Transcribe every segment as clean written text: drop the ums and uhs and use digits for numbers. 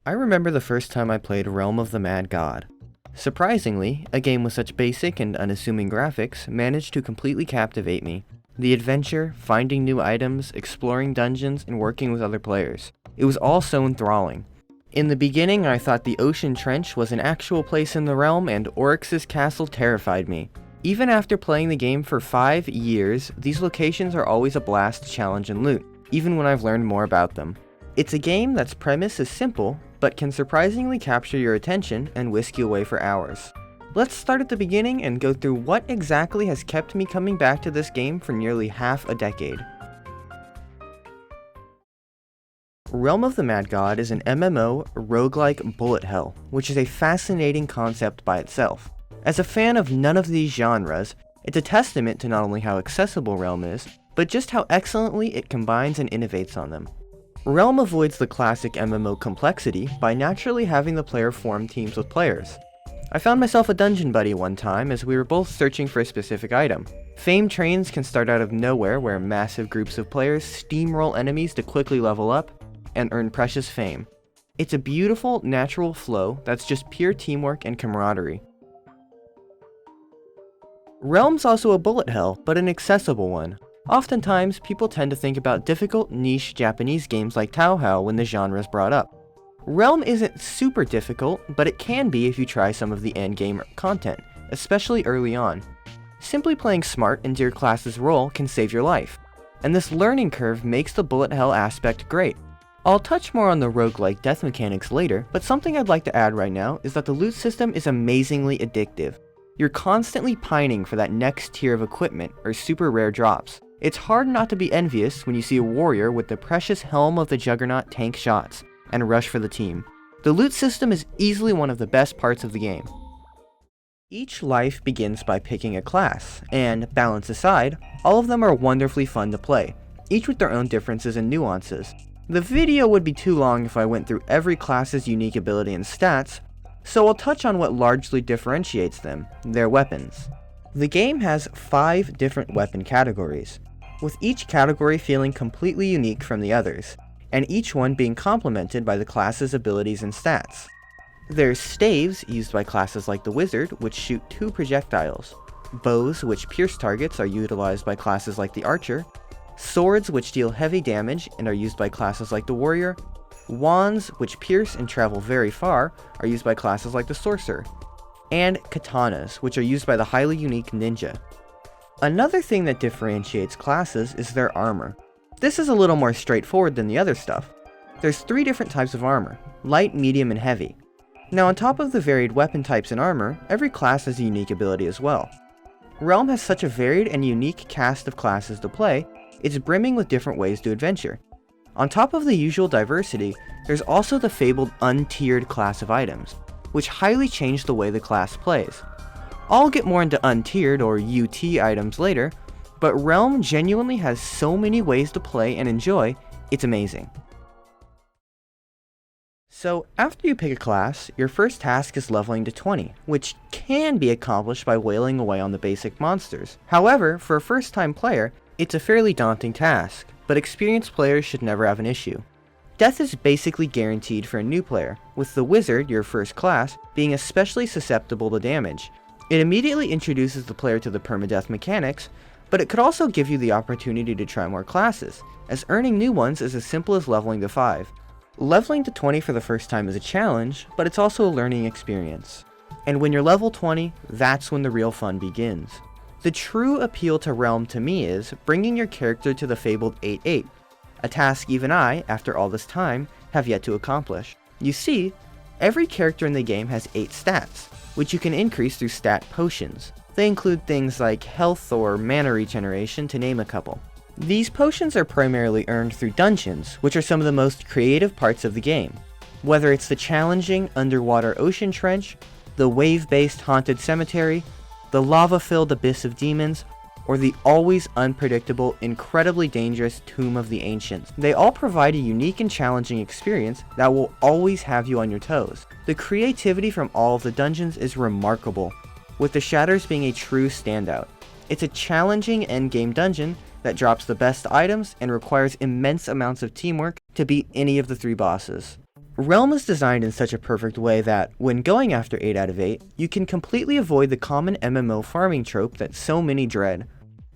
I remember the first time I played Realm of the Mad God. Surprisingly, a game with such basic and unassuming graphics managed to completely captivate me. The adventure, finding new items, exploring dungeons, and working with other players. It was all so enthralling. In the beginning, I thought the Ocean Trench was an actual place in the realm, and Oryx's castle terrified me. Even after playing the game for 5 years, these locations are always a blast to challenge and loot, even when I've learned more about them. It's a game that's premise is simple, but can surprisingly capture your attention and whisk you away for hours. Let's start at the beginning and go through what exactly has kept me coming back to this game for nearly half a decade. Realm of the Mad God is an MMO roguelike bullet hell, which is a fascinating concept by itself. As a fan of none of these genres, it's a testament to not only how accessible Realm is, but just how excellently it combines and innovates on them. Realm avoids the classic MMO complexity by naturally having the player form teams with players. I found myself a dungeon buddy one time as we were both searching for a specific item. Fame trains can start out of nowhere where massive groups of players steamroll enemies to quickly level up and earn precious fame. It's a beautiful, natural flow that's just pure teamwork and camaraderie. Realm's also a bullet hell, but an accessible one. Oftentimes, people tend to think about difficult, niche Japanese games like Touhou when the genre is brought up. Realm isn't super difficult, but it can be if you try some of the endgame content, especially early on. Simply playing smart into your class's role can save your life, and this learning curve makes the bullet hell aspect great. I'll touch more on the roguelike death mechanics later, but something I'd like to add right now is that the loot system is amazingly addictive. You're constantly pining for that next tier of equipment or super rare drops. It's hard not to be envious when you see a warrior with the precious Helm of the Juggernaut tank shots and rush for the team. The loot system is easily one of the best parts of the game. Each life begins by picking a class, and, balance aside, all of them are wonderfully fun to play, each with their own differences and nuances. The video would be too long if I went through every class's unique ability and stats, so I'll touch on what largely differentiates them, their weapons. The game has 5 different weapon categories, with each category feeling completely unique from the others, and each one being complemented by the class's abilities and stats. There's staves, used by classes like the Wizard, which shoot 2 projectiles, bows, which pierce targets, are utilized by classes like the Archer, swords, which deal heavy damage and are used by classes like the Warrior, wands, which pierce and travel very far, are used by classes like the Sorcerer, and katanas, which are used by the highly unique Ninja. Another thing that differentiates classes is their armor. This is a little more straightforward than the other stuff. There's 3 different types of armor, light, medium, and heavy. Now on top of the varied weapon types and armor, every class has a unique ability as well. Realm has such a varied and unique cast of classes to play, it's brimming with different ways to adventure. On top of the usual diversity, there's also the fabled untiered class of items, which highly change the way the class plays. I'll get more into untiered or UT items later, but Realm genuinely has so many ways to play and enjoy, it's amazing. So after you pick a class, your first task is leveling to 20, which can be accomplished by wailing away on the basic monsters. However, for a first-time player, it's a fairly daunting task, but experienced players should never have an issue. Death is basically guaranteed for a new player, with the Wizard, your first class, being especially susceptible to damage. It immediately introduces the player to the permadeath mechanics, but it could also give you the opportunity to try more classes, as earning new ones is as simple as leveling to 5. Leveling to 20 for the first time is a challenge, but it's also a learning experience. And when you're level 20, that's when the real fun begins. The true appeal to Realm to me is bringing your character to the fabled 8-8, a task even I, after all this time, have yet to accomplish. You see, every character in the game has 8 stats, which you can increase through stat potions. They include things like health or mana regeneration, to name a couple. These potions are primarily earned through dungeons, which are some of the most creative parts of the game. Whether it's the challenging underwater ocean trench, the wave-based haunted cemetery, the lava-filled abyss of demons, or the always unpredictable, incredibly dangerous Tomb of the Ancients. They all provide a unique and challenging experience that will always have you on your toes. The creativity from all of the dungeons is remarkable, with the Shatters being a true standout. It's a challenging endgame dungeon that drops the best items and requires immense amounts of teamwork to beat any of the 3 bosses. Realm is designed in such a perfect way that, when going after 8 out of 8, you can completely avoid the common MMO farming trope that so many dread.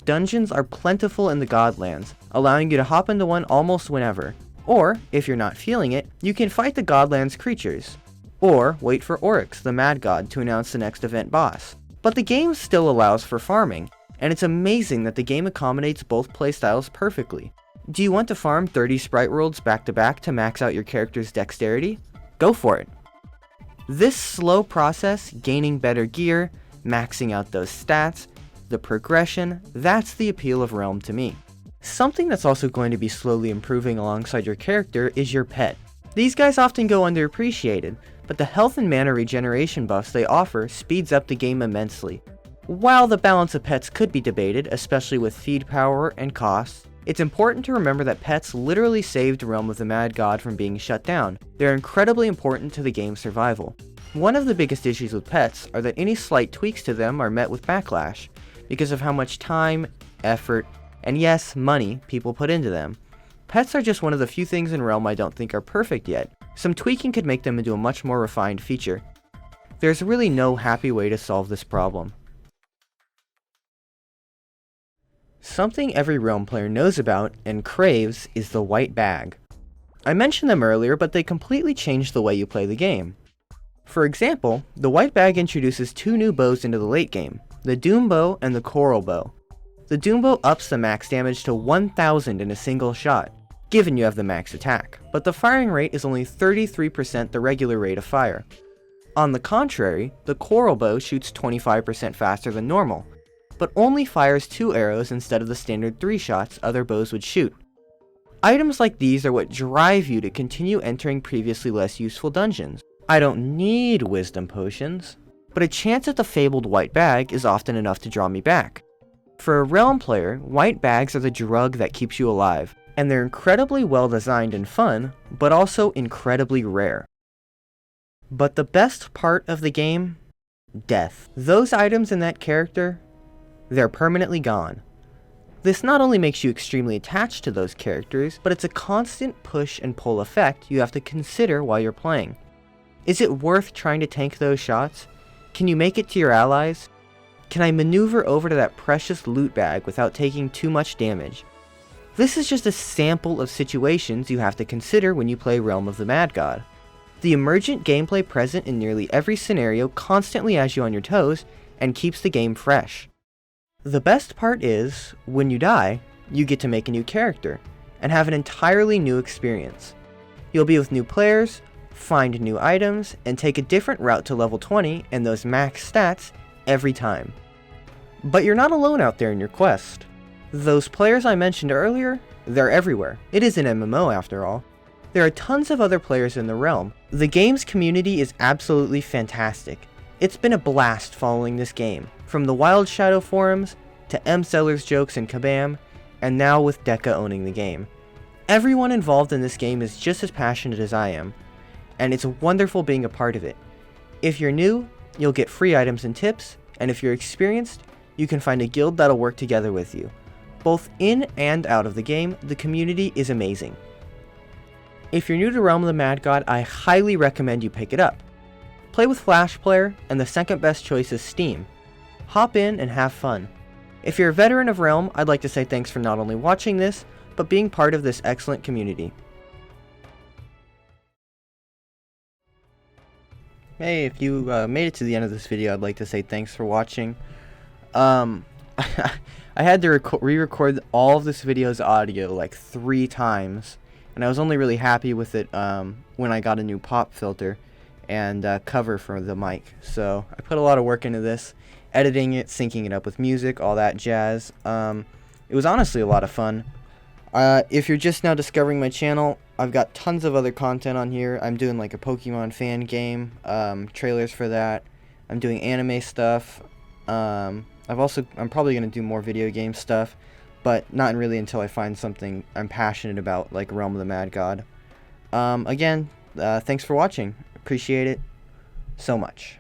Dungeons are plentiful in the Godlands, allowing you to hop into one almost whenever. Or, if you're not feeling it, you can fight the Godlands creatures. Or, wait for Oryx, the Mad God, to announce the next event boss. But the game still allows for farming, and it's amazing that the game accommodates both playstyles perfectly. Do you want to farm 30 sprite worlds back to back to max out your character's dexterity? Go for it. This slow process, gaining better gear, maxing out those stats, the progression, that's the appeal of Realm to me. Something that's also going to be slowly improving alongside your character is your pet. These guys often go underappreciated, but the health and mana regeneration buffs they offer speeds up the game immensely. While the balance of pets could be debated, especially with feed power and costs, it's important to remember that pets literally saved Realm of the Mad God from being shut down. They're incredibly important to the game's survival. One of the biggest issues with pets are that any slight tweaks to them are met with backlash, because of how much time, effort, and yes, money people put into them. Pets are just one of the few things in Realm I don't think are perfect yet. Some tweaking could make them into a much more refined feature. There's really no happy way to solve this problem. Something every Realm player knows about and craves is the white bag. I mentioned them earlier, but they completely change the way you play the game. For example, the white bag introduces 2 new bows into the late game, the Doom Bow and the Coral Bow. The Doom Bow ups the max damage to 1000 in a single shot, given you have the max attack, but the firing rate is only 33% the regular rate of fire. On the contrary, the Coral Bow shoots 25% faster than normal, but only fires 2 arrows instead of the standard 3 shots other bows would shoot. Items like these are what drive you to continue entering previously less useful dungeons. I don't need wisdom potions, but a chance at the fabled white bag is often enough to draw me back. For a Realm player, white bags are the drug that keeps you alive, and they're incredibly well designed and fun, but also incredibly rare. But the best part of the game? Death. Those items in that character, they're permanently gone. This not only makes you extremely attached to those characters, but it's a constant push and pull effect you have to consider while you're playing. Is it worth trying to tank those shots? Can you make it to your allies? Can I maneuver over to that precious loot bag without taking too much damage? This is just a sample of situations you have to consider when you play Realm of the Mad God. The emergent gameplay present in nearly every scenario constantly has you on your toes and keeps the game fresh. The best part is, when you die, you get to make a new character, and have an entirely new experience. You'll be with new players, find new items, and take a different route to level 20 and those max stats every time. But you're not alone out there in your quest. Those players I mentioned earlier, they're everywhere. It is an MMO after all. There are tons of other players in the Realm. The game's community is absolutely fantastic. It's been a blast following this game, from the Wild Shadow forums, to M-Sellers jokes in Kabam, and now with Deca owning the game. Everyone involved in this game is just as passionate as I am, and it's wonderful being a part of it. If you're new, you'll get free items and tips, and if you're experienced, you can find a guild that'll work together with you. Both in and out of the game, the community is amazing. If you're new to Realm of the Mad God, I highly recommend you pick it up. Play with Flash Player, and the second best choice is Steam. Hop in and have fun. If you're a veteran of Realm, I'd like to say thanks for not only watching this, but being part of this excellent community. Hey, if you made it to the end of this video, I'd like to say thanks for watching. I had to re-record all of this video's audio like 3 times, and I was only really happy with it when I got a new pop filter and cover for the mic. So I put a lot of work into this, editing it, syncing it up with music, all that jazz. It was honestly a lot of fun. If you're just now discovering my channel, I've got tons of other content on here. I'm doing like a Pokemon fan game, trailers for that. I'm doing anime stuff. I'm probably going to do more video game stuff, but not really until I find something I'm passionate about, like Realm of the Mad God. Again, thanks for watching. Appreciate it so much.